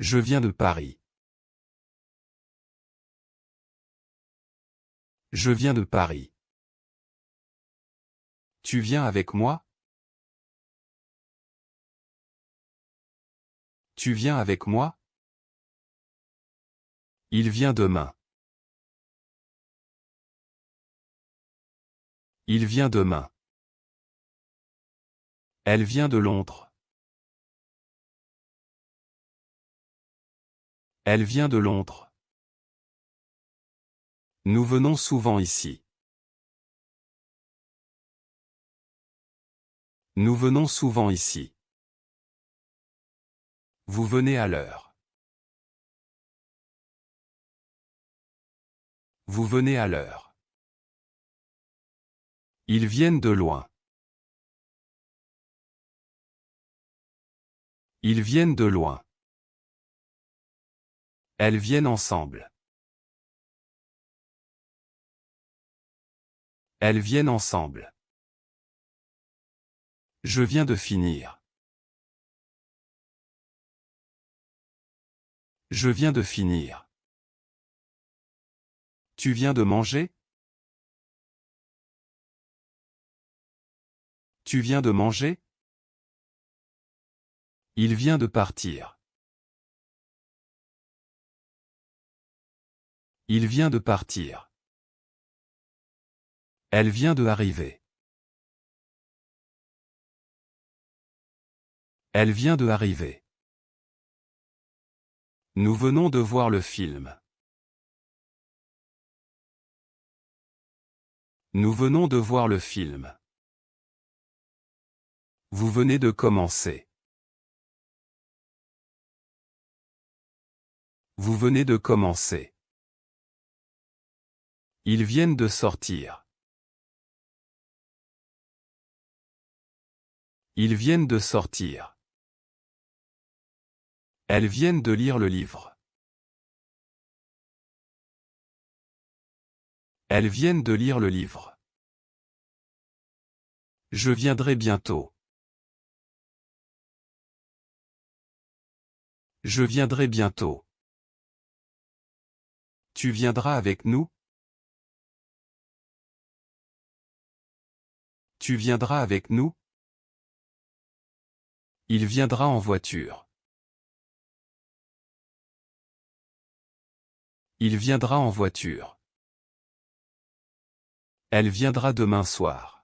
Je viens de Paris. Je viens de Paris. Tu viens avec moi? Tu viens avec moi? Il vient demain. Il vient demain. Elle vient de Londres. Elle vient de Londres. Nous venons souvent ici. Nous venons souvent ici. Vous venez à l'heure. Vous venez à l'heure. Ils viennent de loin. Ils viennent de loin. Elles viennent ensemble. Elles viennent ensemble. Je viens de finir. Je viens de finir. Tu viens de manger? Tu viens de manger? Il vient de partir. Il vient de partir. Elle vient de arriver. Elle vient de arriver. Nous venons de voir le film. Nous venons de voir le film. Vous venez de commencer. Vous venez de commencer. Ils viennent de sortir. Ils viennent de sortir. Elles viennent de lire le livre. Elles viennent de lire le livre. Je viendrai bientôt. Je viendrai bientôt. Tu viendras avec nous? Tu viendras avec nous? Il viendra en voiture. Il viendra en voiture. Elle viendra demain soir.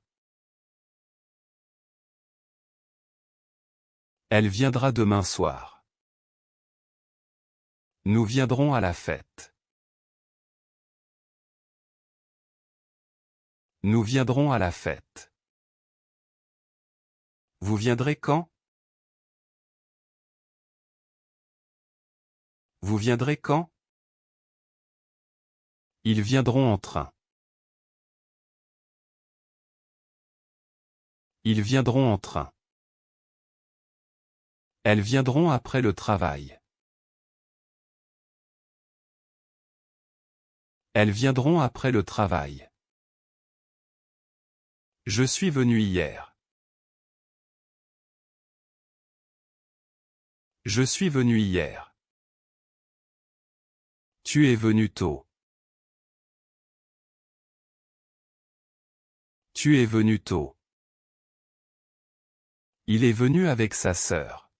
Elle viendra demain soir. Nous viendrons à la fête. Nous viendrons à la fête. Vous viendrez quand? Vous viendrez quand? Ils viendront en train. Ils viendront en train. Elles viendront après le travail. Elles viendront après le travail. Je suis venu hier. Je suis venu hier. Tu es venu tôt. Tu es venu tôt. Il est venu avec sa sœur.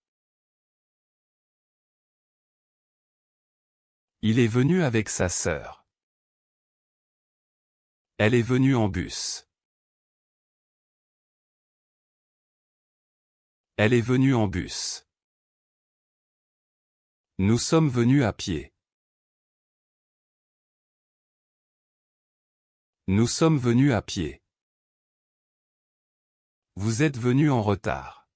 Il est venu avec sa sœur. Elle est venue en bus. Elle est venue en bus. Nous sommes venus à pied. Nous sommes venus à pied. Vous êtes venus en retard.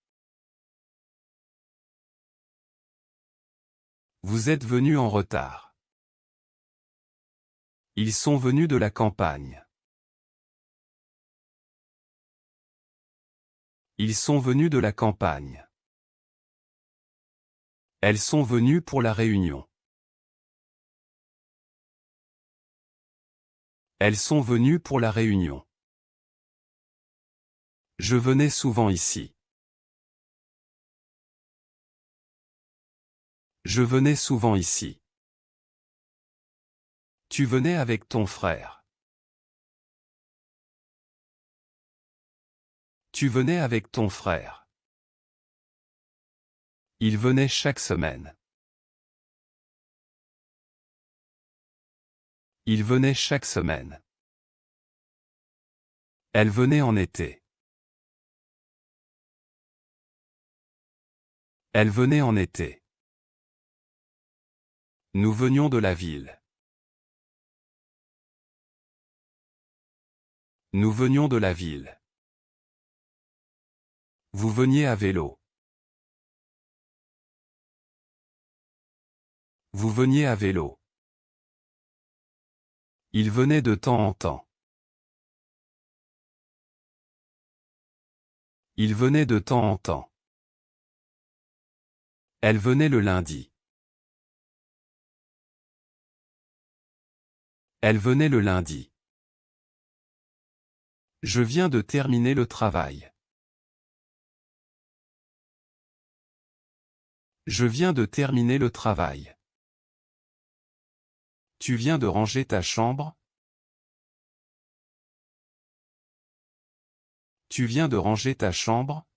Vous êtes venus en retard. Ils sont venus de la campagne. Ils sont venus de la campagne. Elles sont venues pour la réunion. Elles sont venues pour la réunion. Je venais souvent ici. Je venais souvent ici. Tu venais avec ton frère. Tu venais avec ton frère. Il venait chaque semaine. Il venait chaque semaine. Elle venait en été. Elle venait en été. Nous venions de la ville. Nous venions de la ville. Vous veniez à vélo. Vous veniez à vélo. Il venait de temps en temps. Il venait de temps en temps. Elle venait le lundi. Elle venait le lundi. Je viens de terminer le travail. Je viens de terminer le travail. Tu viens de ranger ta chambre? Tu viens de ranger ta chambre?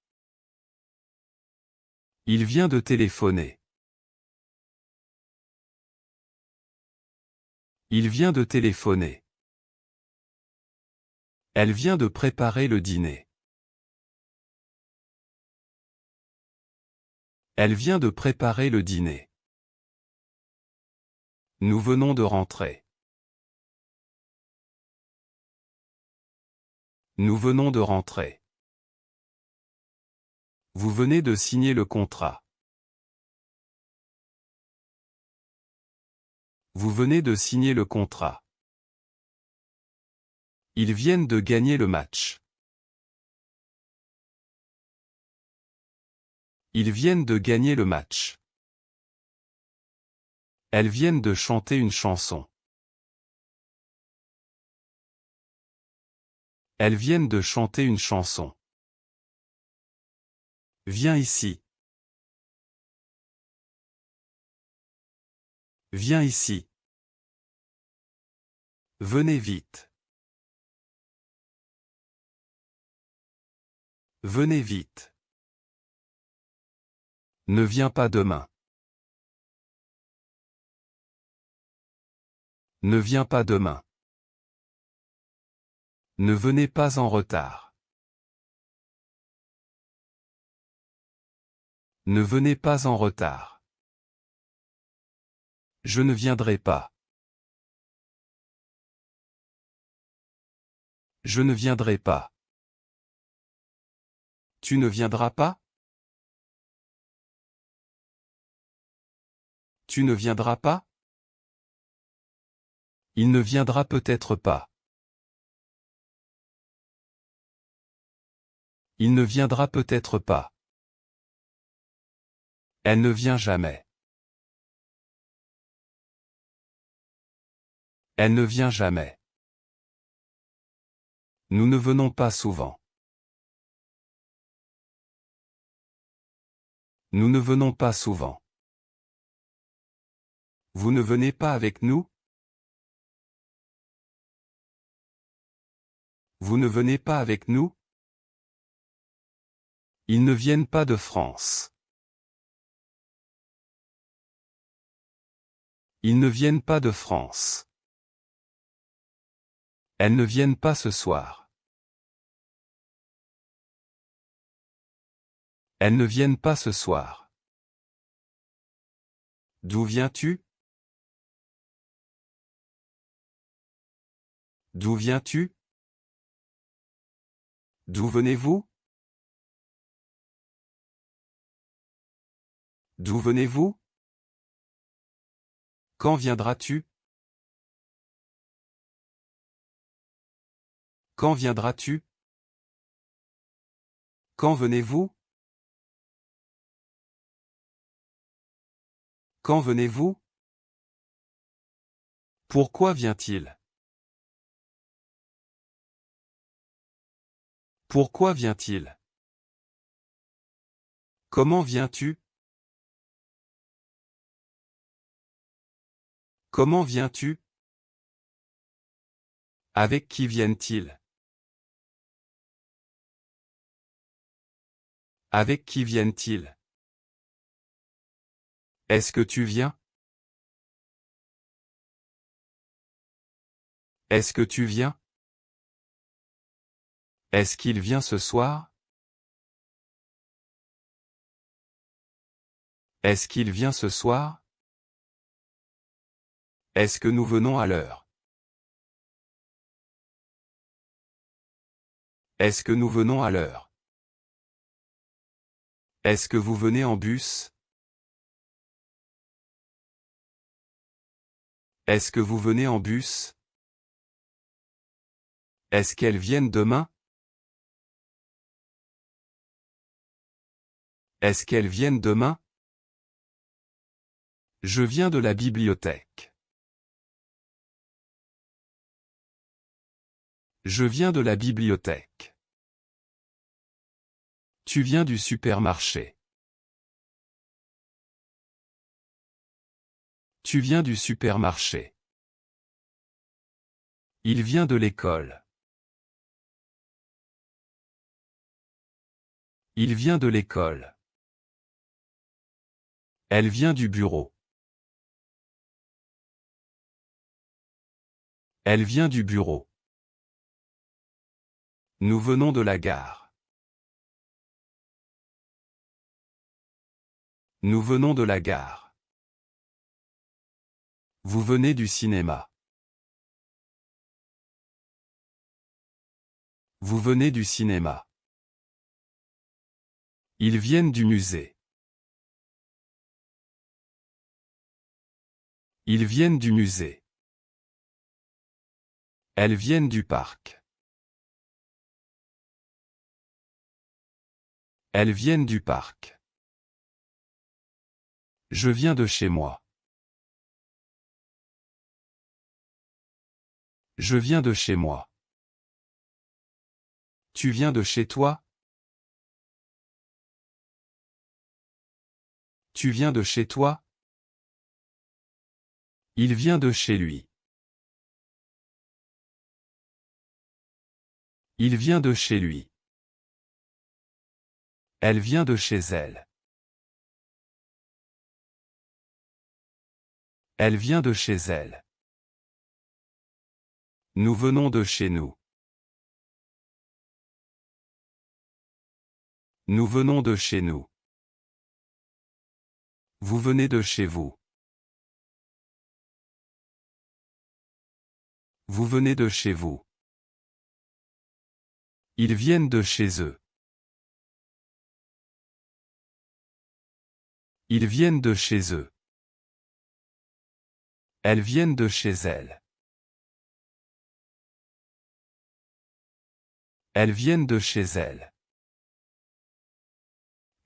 Il vient de téléphoner. Il vient de téléphoner. Elle vient de préparer le dîner. Elle vient de préparer le dîner. Nous venons de rentrer. Nous venons de rentrer. Vous venez de signer le contrat. Vous venez de signer le contrat. Ils viennent de gagner le match. Ils viennent de gagner le match. Elles viennent de chanter une chanson. Elles viennent de chanter une chanson. Viens ici. Viens ici. Venez vite. Venez vite. Ne viens pas demain. Ne viens pas demain. Ne venez pas en retard. Ne venez pas en retard. Je ne viendrai pas. Je ne viendrai pas. Tu ne viendras pas? Tu ne viendras pas? Il ne viendra peut-être pas. Il ne viendra peut-être pas. Elle ne vient jamais. Elle ne vient jamais. Nous ne venons pas souvent. Nous ne venons pas souvent. Vous ne venez pas avec nous? Vous ne venez pas avec nous? Ils ne viennent pas de France. Ils ne viennent pas de France. Elles ne viennent pas ce soir. Elles ne viennent pas ce soir. D'où viens-tu? D'où viens-tu? D'où venez-vous? D'où venez-vous? Quand viendras-tu? Quand viendras-tu? Quand venez-vous? Quand venez-vous? Pourquoi vient-il? Pourquoi vient-il? Comment viens-tu? Comment viens-tu? Avec qui viennent-ils? Avec qui viennent-ils? Est-ce que tu viens? Est-ce que tu viens? Est-ce qu'il vient ce soir? Est-ce qu'il vient ce soir? Est-ce que nous venons à l'heure? Est-ce que nous venons à l'heure? Est-ce que vous venez en bus? Est-ce que vous venez en bus? Est-ce qu'elles viennent demain? Est-ce qu'elles viennent demain? Je viens de la bibliothèque. Je viens de la bibliothèque. Tu viens du supermarché. Tu viens du supermarché. Il vient de l'école. Il vient de l'école. Elle vient du bureau. Elle vient du bureau. Nous venons de la gare. Nous venons de la gare. Vous venez du cinéma. Vous venez du cinéma. Ils viennent du musée. Ils viennent du musée. Elles viennent du parc. Elles viennent du parc. Je viens de chez moi. Je viens de chez moi. Tu viens de chez toi? Tu viens de chez toi? Il vient de chez lui. Il vient de chez lui. Elle vient de chez elle. Elle vient de chez elle. Nous venons de chez nous. Nous venons de chez nous. Vous venez de chez vous. Vous venez de chez vous. Ils viennent de chez eux. Ils viennent de chez eux. Elles viennent de chez elles. Elles viennent de chez elles.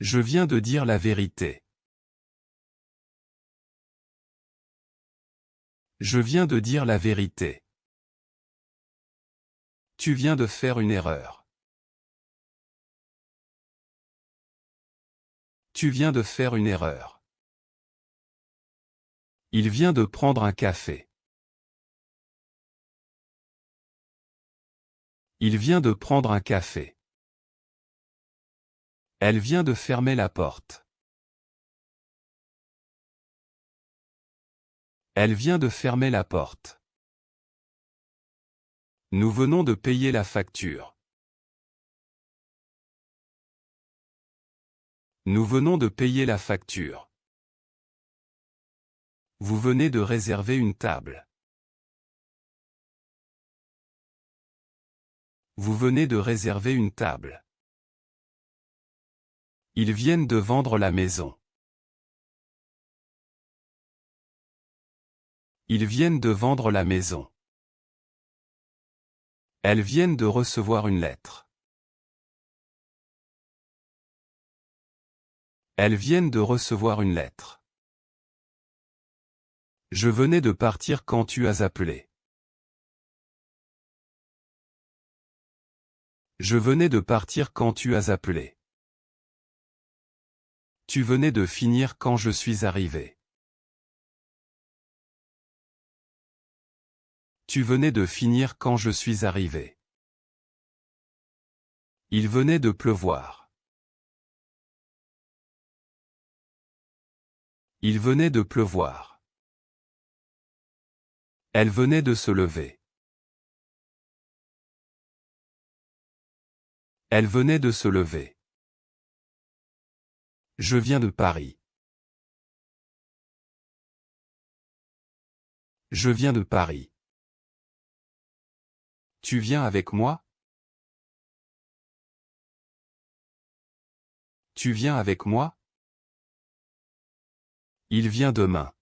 Je viens de dire la vérité. Je viens de dire la vérité. Tu viens de faire une erreur. Tu viens de faire une erreur. Il vient de prendre un café. Il vient de prendre un café. Elle vient de fermer la porte. Elle vient de fermer la porte. Nous venons de payer la facture. Nous venons de payer la facture. Vous venez de réserver une table. Vous venez de réserver une table. Ils viennent de vendre la maison. Ils viennent de vendre la maison. Elles viennent de recevoir une lettre. Elles viennent de recevoir une lettre. Je venais de partir quand tu as appelé. Je venais de partir quand tu as appelé. Tu venais de finir quand je suis arrivé. Tu venais de finir quand je suis arrivé. Il venait de pleuvoir. Il venait de pleuvoir. Elle venait de se lever. Elle venait de se lever. Je viens de Paris. Je viens de Paris. Tu viens avec moi? Tu viens avec moi? Il vient demain.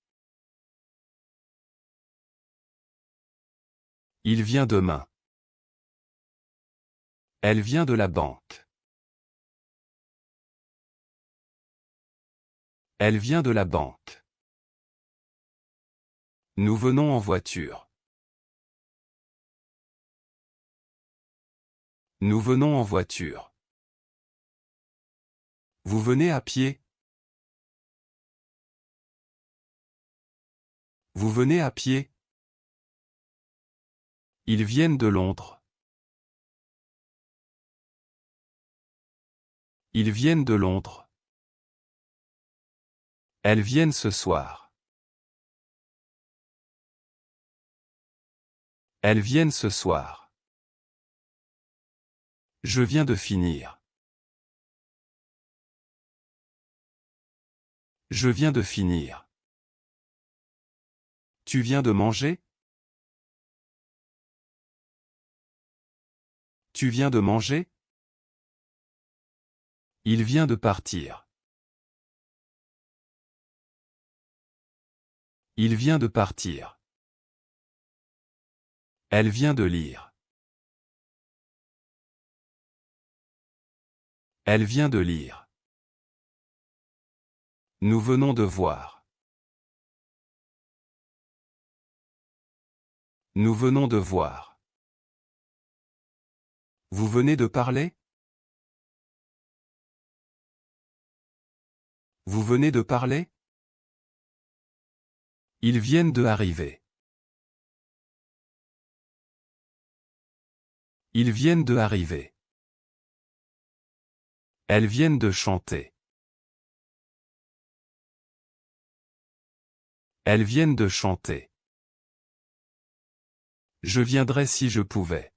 Il vient demain. Elle vient de la banque. Elle vient de la banque. Nous venons en voiture. Nous venons en voiture. Vous venez à pied? Vous venez à pied? Ils viennent de Londres. Ils viennent de Londres. Elles viennent ce soir. Elles viennent ce soir. Je viens de finir. Je viens de finir. Tu viens de manger? Tu viens de manger? Il vient de partir. Il vient de partir. Elle vient de lire. Elle vient de lire. Nous venons de voir. Nous venons de voir. Vous venez de parler? Vous venez de parler? Ils viennent de arriver. Ils viennent de arriver. Elles viennent de chanter. Elles viennent de chanter. Je viendrais si je pouvais.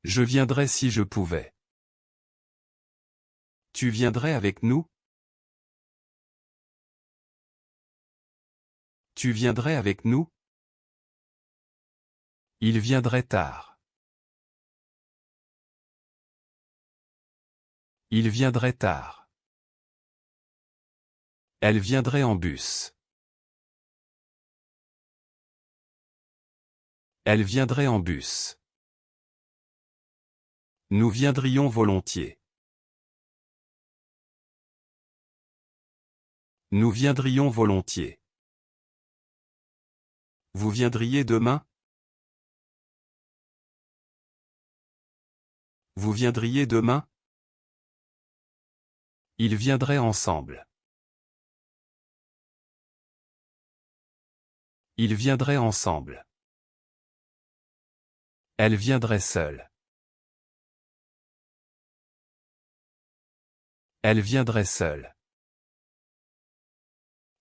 Je viendrais si je pouvais. Tu viendrais avec nous? Tu viendrais avec nous? Il viendrait tard. Il viendrait tard. Elle viendrait en bus. Elle viendrait en bus. Nous viendrions volontiers. Nous viendrions volontiers. Vous viendriez demain? Vous viendriez demain? Ils viendraient ensemble. Ils viendraient ensemble. Elle viendrait seule. Elle viendrait seule.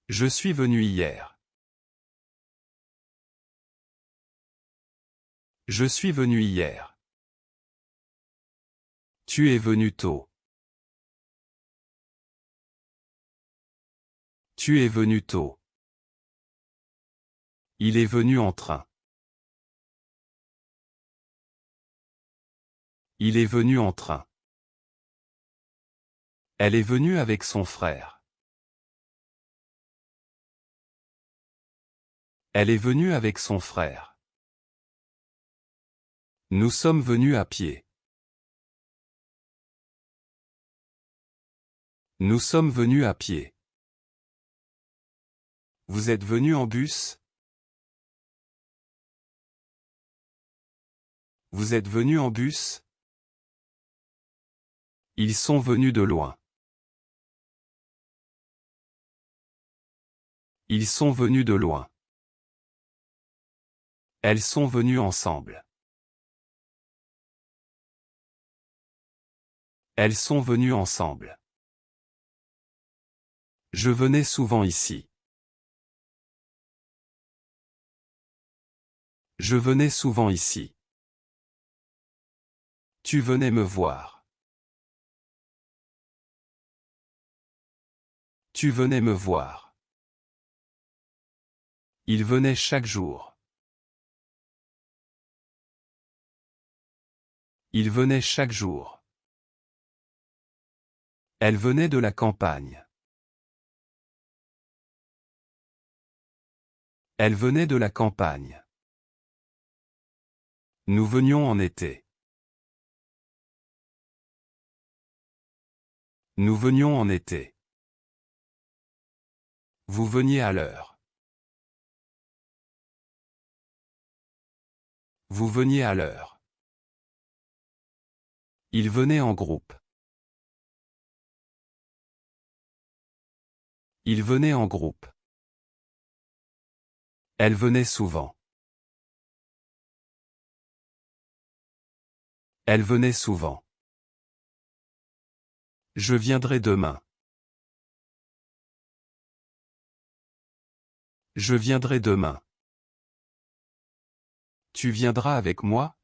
Je suis venu hier. Je suis venu hier. Tu es venu tôt. Tu es venu tôt. Il est venu en train. Il est venu en train. Elle est venue avec son frère. Elle est venue avec son frère. Nous sommes venus à pied. Nous sommes venus à pied. Vous êtes venus en bus? Vous êtes venus en bus? Ils sont venus de loin. Ils sont venus de loin. Elles sont venues ensemble. Elles sont venues ensemble. Je venais souvent ici. Je venais souvent ici. Tu venais me voir. Tu venais me voir. Il venait chaque jour. Il venait chaque jour. Elle venait de la campagne. Elle venait de la campagne. Nous venions en été. Nous venions en été. Vous veniez à l'heure. Vous veniez à l'heure. Ils venaient en groupe. Ils venaient en groupe. Elle venait souvent. Elle venait souvent. Je viendrai demain. Je viendrai demain. Tu viendras avec moi?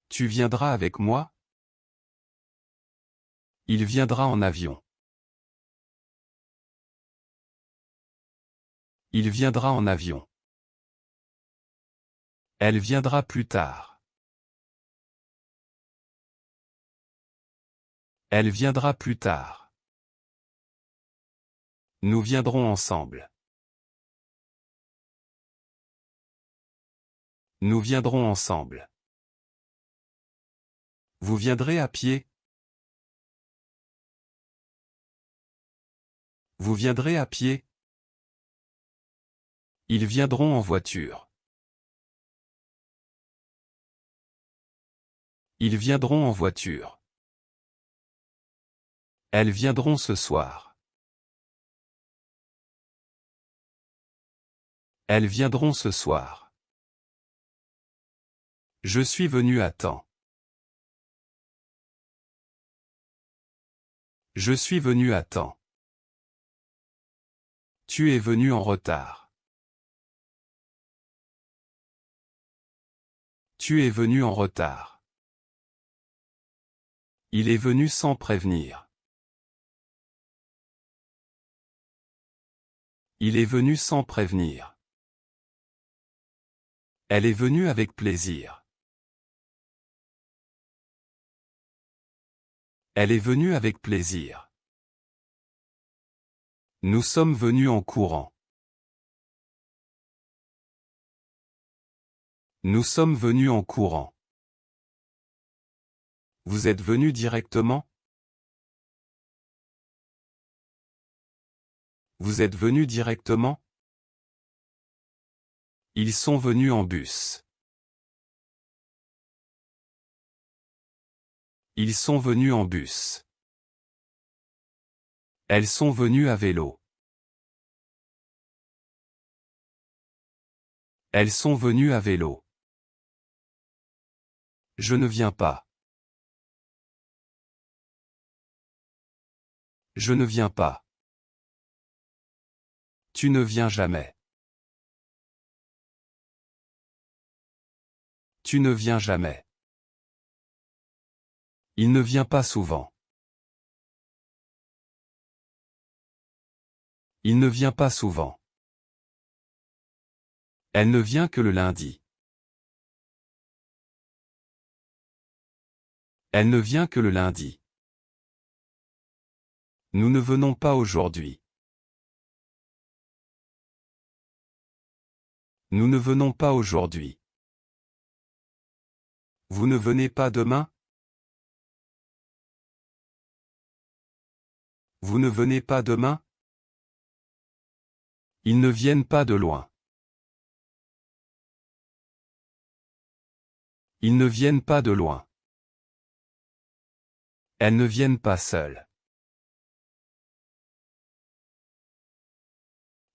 Tu viendras avec moi? Il viendra en avion. Il viendra en avion. Elle viendra plus tard. Elle viendra plus tard. Nous viendrons ensemble. Nous viendrons ensemble. Vous viendrez à pied? Vous viendrez à pied? Ils viendront en voiture. Ils viendront en voiture. Elles viendront ce soir. Elles viendront ce soir. Je suis venu à temps. Je suis venu à temps. Tu es venu en retard. Tu es venu en retard. Il est venu sans prévenir. Il est venu sans prévenir. Elle est venue avec plaisir. Elle est venue avec plaisir. Nous sommes venus en courant. Nous sommes venus en courant. Vous êtes venu directement? Vous êtes venu directement? Ils sont venus en bus. Ils sont venus en bus. Elles sont venues à vélo. Elles sont venues à vélo. Je ne viens pas. Je ne viens pas. Tu ne viens jamais. Tu ne viens jamais. Il ne vient pas souvent. Il ne vient pas souvent. Elle ne vient que le lundi. Elle ne vient que le lundi. Nous ne venons pas aujourd'hui. Nous ne venons pas aujourd'hui. Vous ne venez pas demain? Vous ne venez pas demain? Ils ne viennent pas de loin. Ils ne viennent pas de loin. Elles ne viennent pas seules.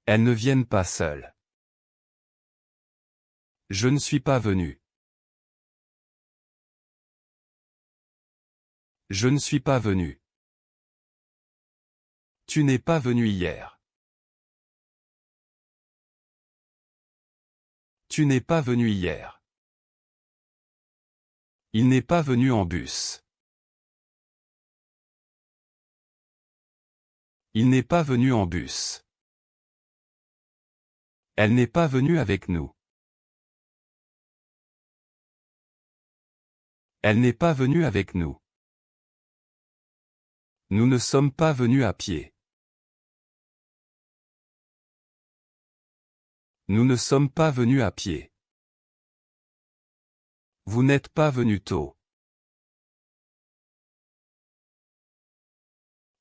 Elles ne viennent pas seules. Je ne suis pas venu. Je ne suis pas venu. Tu n'es pas venu hier. Tu n'es pas venu hier. Il n'est pas venu en bus. Il n'est pas venu en bus. Elle n'est pas venue avec nous. Elle n'est pas venue avec nous. Nous ne sommes pas venus à pied. Nous ne sommes pas venus à pied. Vous n'êtes pas venu tôt.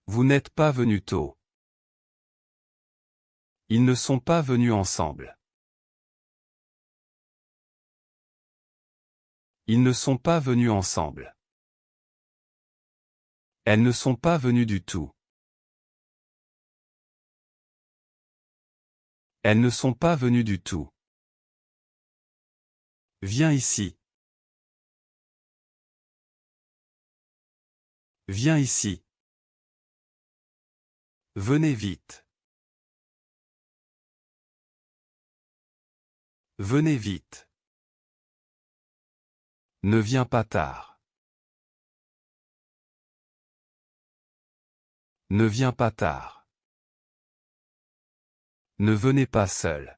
Vous n'êtes pas venu tôt. Ils ne sont pas venus ensemble. Ils ne sont pas venus ensemble. Elles ne sont pas venues du tout. Elles ne sont pas venues du tout. Viens ici. Viens ici. Venez vite. Venez vite. Ne viens pas tard. Ne viens pas tard. Ne venez pas seul.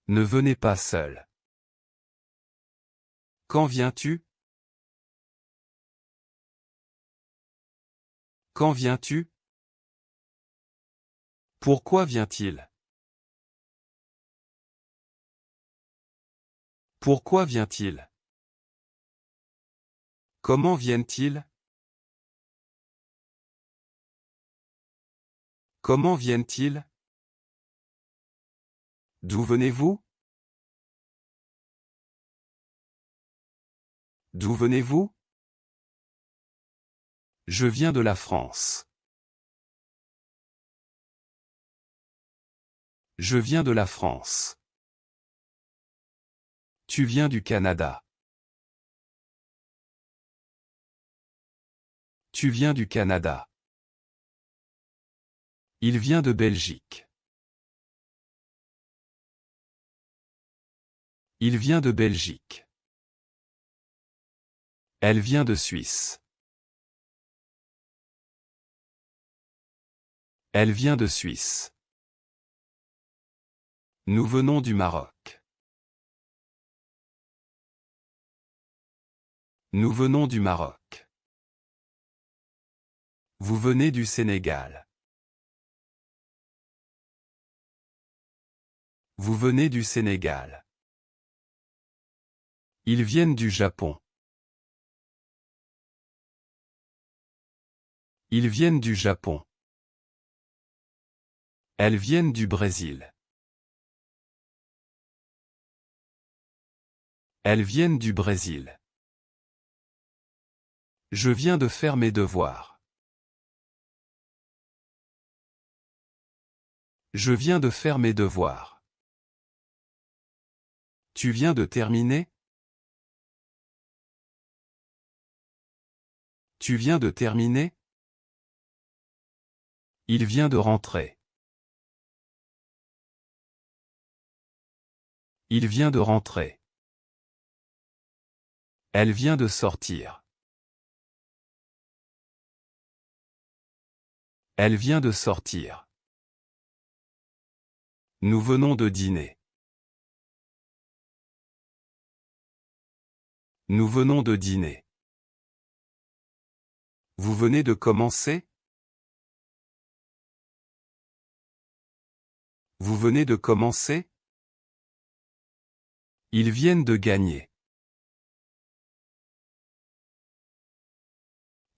Ne venez pas seul. Quand viens-tu? Quand viens-tu? Pourquoi vient-il? Pourquoi vient-il? Comment viennent-ils? Comment viennent-ils? D'où venez-vous? D'où venez-vous? Je viens de la France. Je viens de la France. Tu viens du Canada. Tu viens du Canada. Il vient de Belgique. Il vient de Belgique. Elle vient de Suisse. Elle vient de Suisse. Nous venons du Maroc. Nous venons du Maroc. Vous venez du Sénégal. Vous venez du Sénégal. Ils viennent du Japon. Ils viennent du Japon. Elles viennent du Brésil. Elles viennent du Brésil. Je viens de faire mes devoirs. Je viens de faire mes devoirs. Tu viens de terminer? Tu viens de terminer? Il vient de rentrer. Il vient de rentrer. Elle vient de sortir. Elle vient de sortir. Nous venons de dîner. Nous venons de dîner. Vous venez de commencer? Vous venez de commencer? Ils viennent de gagner.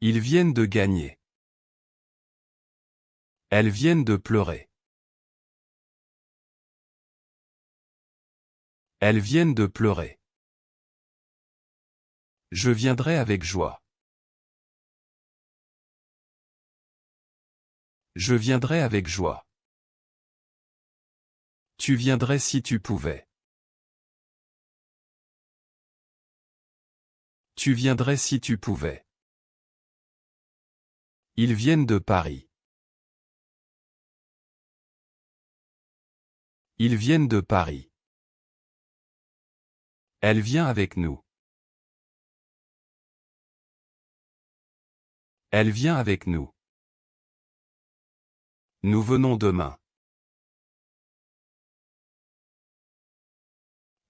Ils viennent de gagner. Elles viennent de pleurer. Elles viennent de pleurer. Je viendrai avec joie. Je viendrais avec joie. Tu viendrais si tu pouvais. Tu viendrais si tu pouvais. Ils viennent de Paris. Ils viennent de Paris. Elle vient avec nous. Elle vient avec nous. Nous venons demain.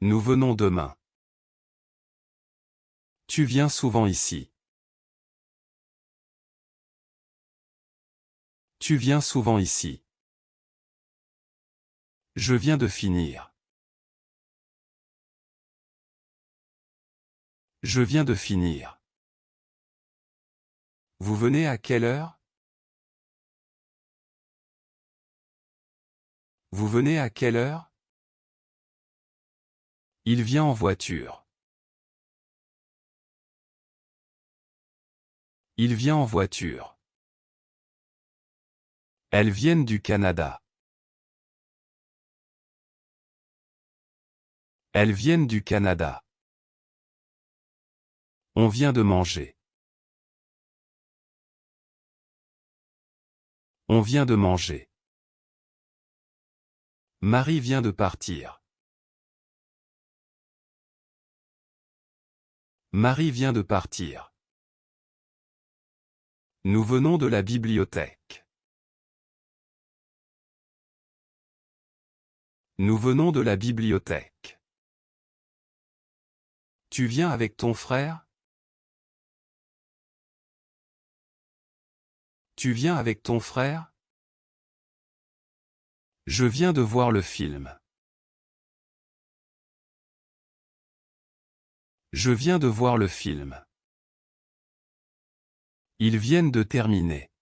Nous venons demain. Tu viens souvent ici. Tu viens souvent ici. Je viens de finir. Je viens de finir. Vous venez à quelle heure? Vous venez à quelle heure? Il vient en voiture. Il vient en voiture. Elles viennent du Canada. Elles viennent du Canada. On vient de manger. On vient de manger. Marie vient de partir. Marie vient de partir. Nous venons de la bibliothèque. Nous venons de la bibliothèque. Tu viens avec ton frère? Tu viens avec ton frère? Je viens de voir le film. Je viens de voir le film. Ils viennent de terminer.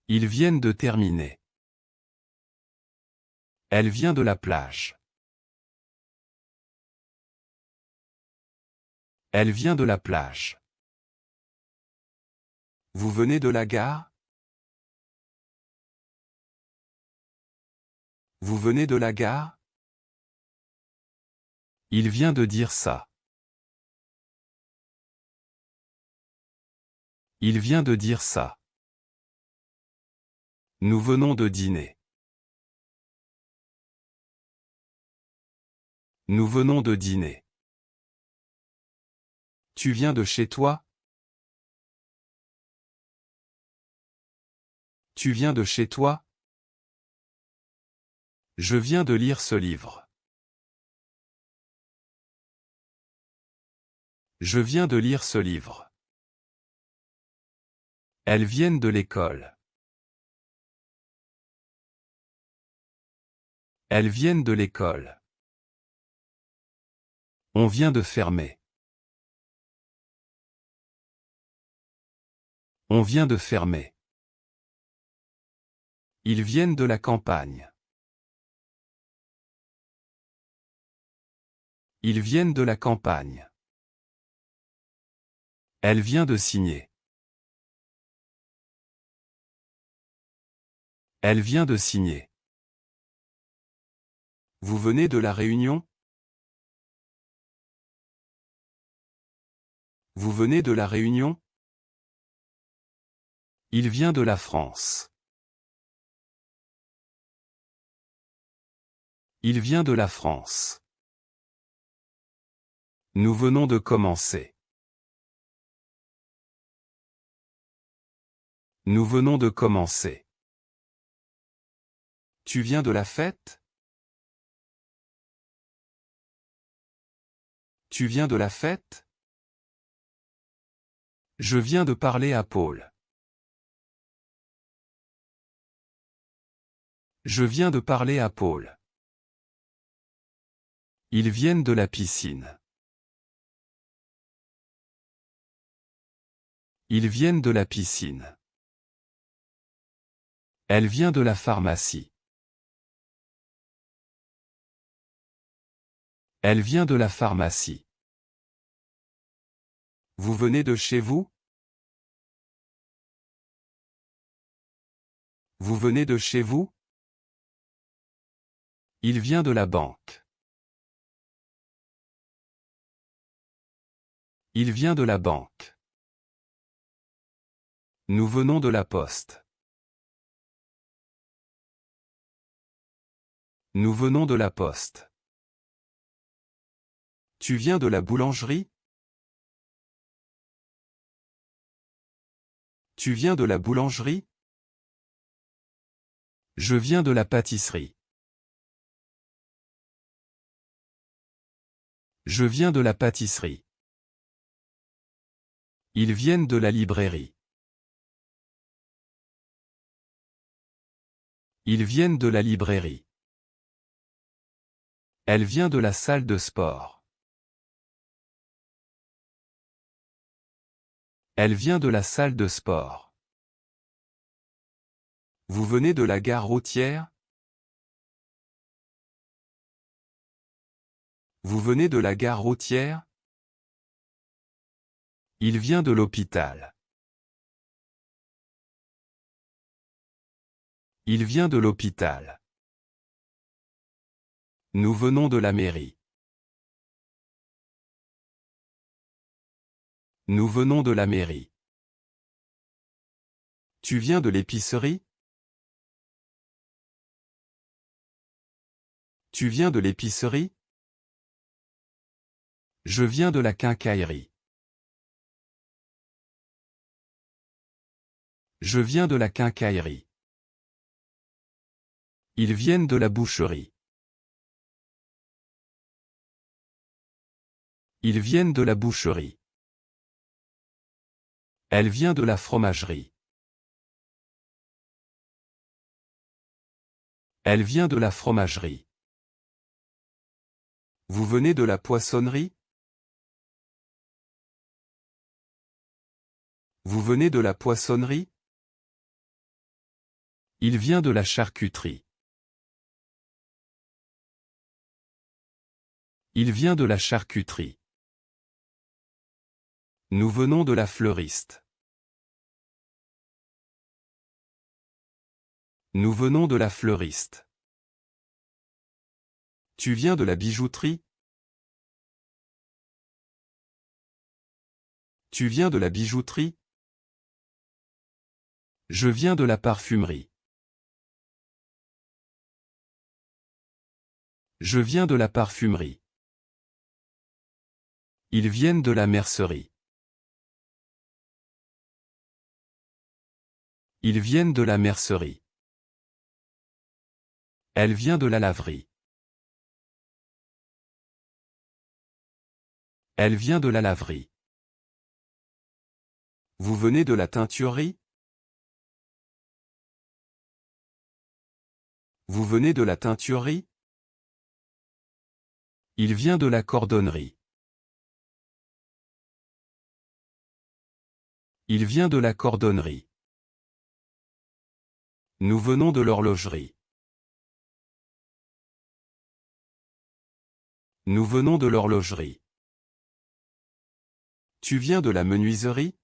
Ils viennent de terminer. Elle vient de la plage. Elle vient de la plage. Vous venez de la gare? Vous venez de la gare? Il vient de dire ça. Il vient de dire ça. Nous venons de dîner. Nous venons de dîner. Tu viens de chez toi? Tu viens de chez toi? Je viens de lire ce livre. Je viens de lire ce livre. Elles viennent de l'école. Elles viennent de l'école. On vient de fermer. On vient de fermer. Ils viennent de la campagne. Ils viennent de la campagne. Elle vient de signer. Elle vient de signer. Vous venez de la Réunion? Vous venez de la Réunion? Il vient de la France. Il vient de la France. Nous venons de commencer. Nous venons de commencer. Tu viens de la fête? Tu viens de la fête? Je viens de parler à Paul. Je viens de parler à Paul. Ils viennent de la piscine. Ils viennent de la piscine. Elle vient de la pharmacie. Elle vient de la pharmacie. Vous venez de chez vous? Vous venez de chez vous? Il vient de la banque. Il vient de la banque. Nous venons de la poste. Nous venons de la poste. Tu viens de la boulangerie? Tu viens de la boulangerie? Je viens de la pâtisserie. Je viens de la pâtisserie. Ils viennent de la librairie. Ils viennent de la librairie. Elle vient de la salle de sport. Elle vient de la salle de sport. Vous venez de la gare routière? Vous venez de la gare routière? Il vient de l'hôpital. Il vient de l'hôpital. Nous venons de la mairie. Nous venons de la mairie. Tu viens de l'épicerie? Tu viens de l'épicerie? Je viens de la quincaillerie. Je viens de la quincaillerie. Ils viennent de la boucherie. Ils viennent de la boucherie. Elle vient de la fromagerie. Elle vient de la fromagerie. Vous venez de la poissonnerie? Vous venez de la poissonnerie? Il vient de la charcuterie. Il vient de la charcuterie. Nous venons de la fleuriste. Nous venons de la fleuriste. Tu viens de la bijouterie? Tu viens de la bijouterie? Je viens de la parfumerie. Je viens de la parfumerie. Ils viennent de la mercerie. Ils viennent de la mercerie. Elle vient de la laverie. Elle vient de la laverie. Vous venez de la teinturerie? Vous venez de la teinturerie? Il vient de la cordonnerie. Il vient de la cordonnerie. Nous venons de l'horlogerie. Nous venons de l'horlogerie. Tu viens de la menuiserie?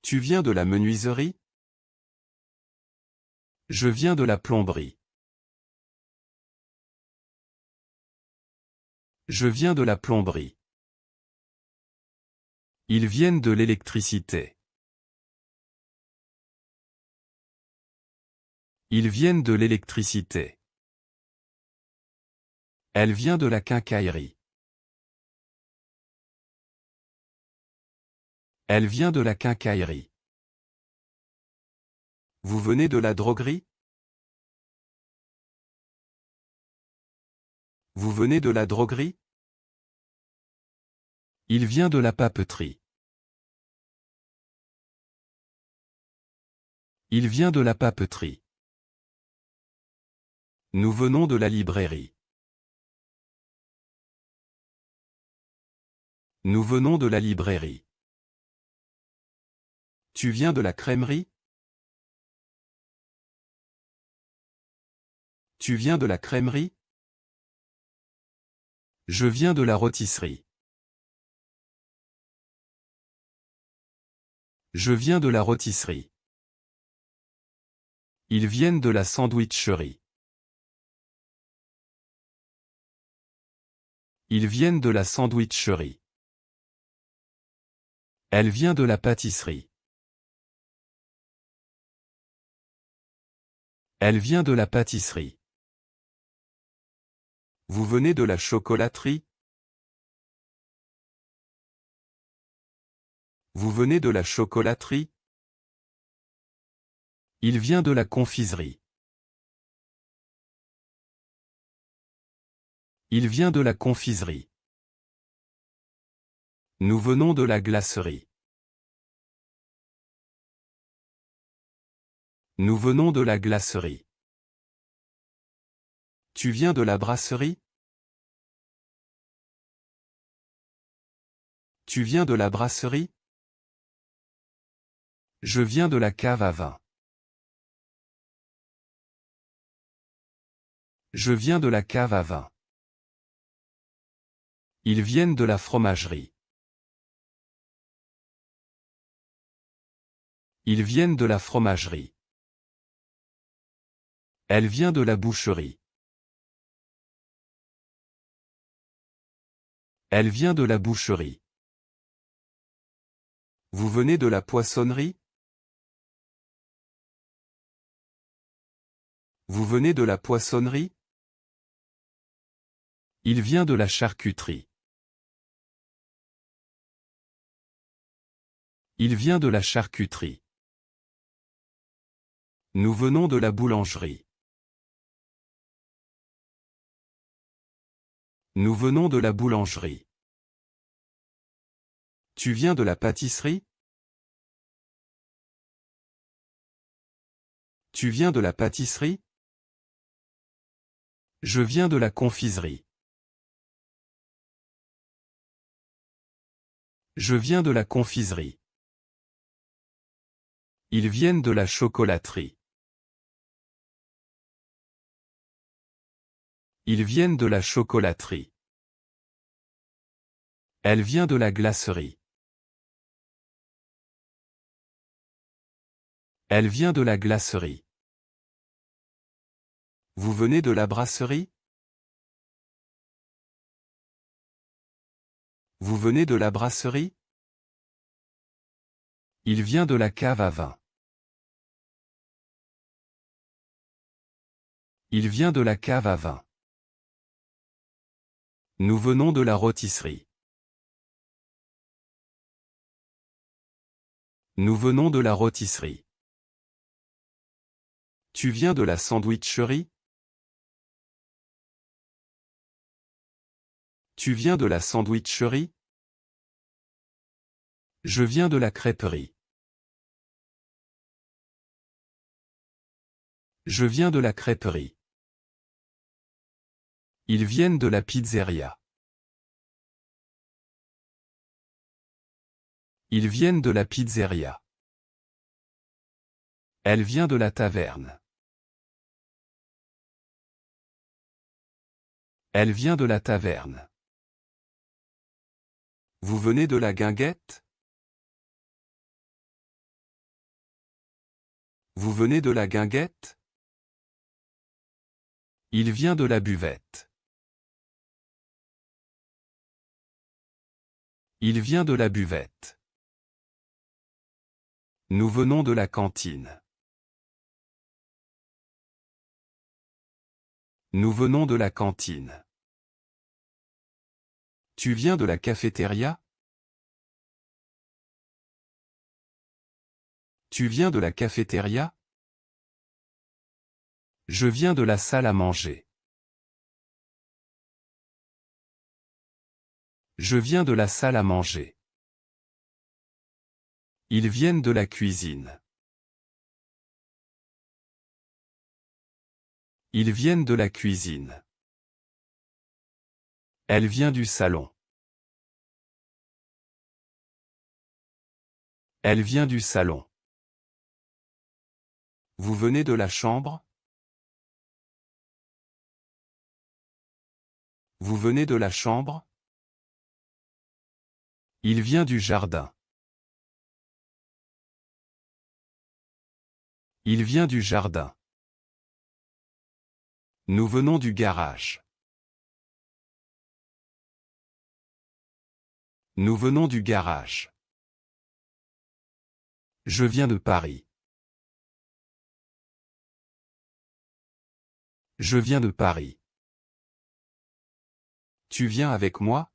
Tu viens de la menuiserie? Je viens de la plomberie. Je viens de la plomberie. Ils viennent de l'électricité. Ils viennent de l'électricité. Elle vient de la quincaillerie. Elle vient de la quincaillerie. Vous venez de la droguerie? Vous venez de la droguerie? Il vient de la papeterie. Il vient de la papeterie. Nous venons de la librairie. Nous venons de la librairie. Tu viens de la crèmerie? Tu viens de la crèmerie? Je viens de la rôtisserie. Je viens de la rôtisserie. Ils viennent de la sandwicherie. Ils viennent de la sandwicherie. Elle vient de la pâtisserie. Elle vient de la pâtisserie. Vous venez de la chocolaterie? Vous venez de la chocolaterie? Il vient de la confiserie. Il vient de la confiserie. Nous venons de la glacerie. Nous venons de la glacerie. Tu viens de la brasserie? Tu viens de la brasserie? Je viens de la cave à vin. Je viens de la cave à vin. Ils viennent de la fromagerie. Ils viennent de la fromagerie. Elle vient de la boucherie. Elle vient de la boucherie. Vous venez de la poissonnerie? Vous venez de la poissonnerie? Il vient de la charcuterie. Il vient de la charcuterie. Nous venons de la boulangerie. Nous venons de la boulangerie. Tu viens de la pâtisserie? Tu viens de la pâtisserie? Je viens de la confiserie. Je viens de la confiserie. Ils viennent de la chocolaterie. Ils viennent de la chocolaterie. Elle vient de la glacerie. Elle vient de la glacerie. Vous venez de la brasserie? Vous venez de la brasserie? Il vient de la cave à vin. Il vient de la cave à vin. Nous venons de la rôtisserie. Nous venons de la rôtisserie. Tu viens de la sandwicherie? Tu viens de la sandwicherie? Je viens de la crêperie. Je viens de la crêperie. Ils viennent de la pizzeria. Ils viennent de la pizzeria. Elle vient de la taverne. Elle vient de la taverne. Vous venez de la guinguette? Vous venez de la guinguette? Il vient de la buvette. Il vient de la buvette. Nous venons de la cantine. Nous venons de la cantine. Tu viens de la cafétéria? Tu viens de la cafétéria? Je viens de la salle à manger. Je viens de la salle à manger. Ils viennent de la cuisine. Ils viennent de la cuisine. Elle vient du salon. Elle vient du salon. Vous venez de la chambre? Vous venez de la chambre? Il vient du jardin. Il vient du jardin. Nous venons du garage. Nous venons du garage. Je viens de Paris. Je viens de Paris. Tu viens avec moi?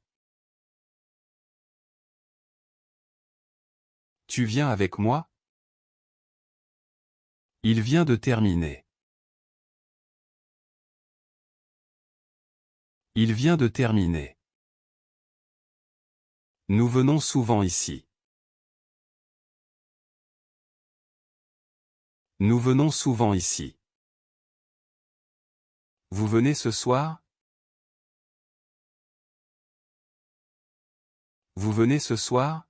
Tu viens avec moi? Il vient de terminer. Il vient de terminer. Nous venons souvent ici. Nous venons souvent ici. Vous venez ce soir? Vous venez ce soir?